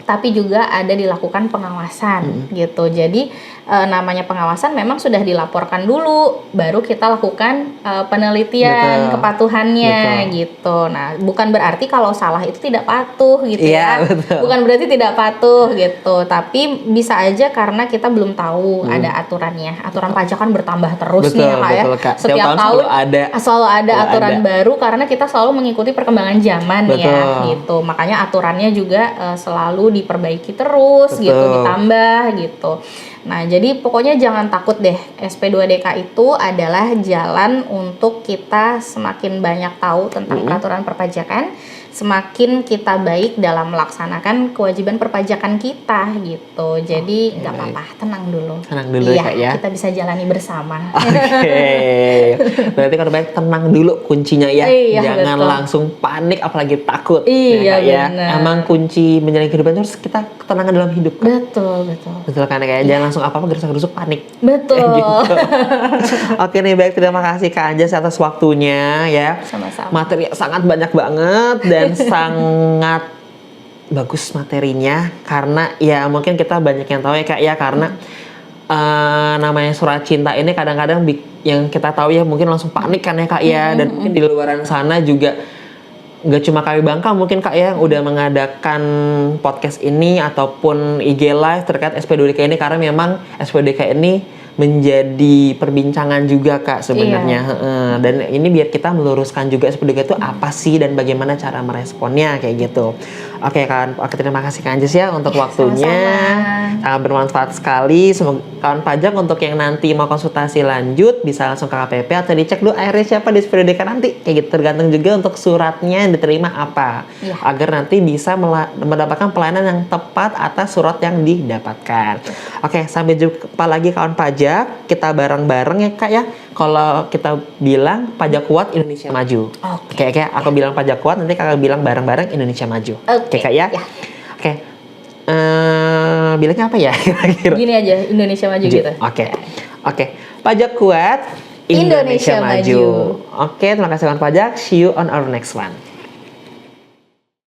tapi juga ada dilakukan pengawasan gitu. Jadi namanya pengawasan memang sudah dilaporkan dulu, baru kita lakukan penelitian Betul. kepatuhannya gitu. Nah, bukan berarti kalau salah itu tidak patuh gitu Iya, ya. betul. Bukan berarti tidak patuh gitu, tapi bisa aja karena kita belum tahu ada aturannya. Aturan pajak kan bertambah terus nih ya Kak ya. Betul, Kak. Tiap Setiap tahun tahun selalu ada aturan baru karena kita selalu mengikuti perkembangan zaman ya gitu. Makanya aturannya juga selalu diperbaiki terus gitu, ditambah gitu. Nah, jadi pokoknya jangan takut deh. SP2DK itu adalah jalan untuk kita semakin banyak tahu tentang peraturan perpajakan, semakin kita baik dalam melaksanakan kewajiban perpajakan kita gitu. Jadi nggak apa-apa, tenang dulu. Tenang dulu iya, ya Kak ya. kita bisa jalani bersama. Oke. Berarti kalau baik tenang dulu kuncinya ya. Iya, Jangan betul. langsung panik apalagi takut. Iya, Kak, ya. benar. Emang kunci menjalani kehidupan itu harus kita ketenangan dalam hidup. Kak. Betul. Betul kan kayak jangan langsung apa-apa gerusuk-gerusuk panik. Betul. Gitu. Oke nih baik, terima kasih Kak Anjas atas waktunya ya. Sama-sama. Materi sangat banyak banget dan sangat bagus materinya karena ya mungkin kita banyak yang tahu ya Kak ya karena namanya surat cinta ini kadang-kadang yang kita tahu ya mungkin langsung panik kan ya Kak ya dan mungkin di luaran sana juga nggak cuma KW Bangka mungkin Kak ya yang udah mengadakan podcast ini ataupun IG live terkait SP2DK ini karena memang SP2DK ini menjadi perbincangan juga Kak sebenarnya. Dan ini biar kita meluruskan juga SP2DK itu apa sih dan bagaimana cara meresponnya kayak gitu. Oke kan, terima kasih Kak Anjas ya untuk waktunya. Sama-sama. Sangat bermanfaat sekali. Semoga kawan pajak untuk yang nanti mau konsultasi lanjut bisa langsung ke KPP atau dicek dulu akhirnya siapa di SP2DK nanti. Kayak gitu tergantung juga untuk suratnya yang diterima apa. Iya. Agar nanti bisa mendapatkan pelayanan yang tepat atas surat yang didapatkan. Oke, sampai jumpa lagi kawan pajak. Kita bareng-bareng ya Kak ya. Kalau kita bilang pajak kuat Indonesia maju. Oke. Kayak aku bilang pajak kuat, nanti Kakak bilang bareng-bareng Indonesia maju. Oke, Kak ya. ya. Oke. Bilangnya apa ya kira-kira? Gini aja, Indonesia maju gitu. Oke. Pajak kuat Indonesia Indonesia maju. maju. Oke, terima kasih kawan pajak. See you on our next one.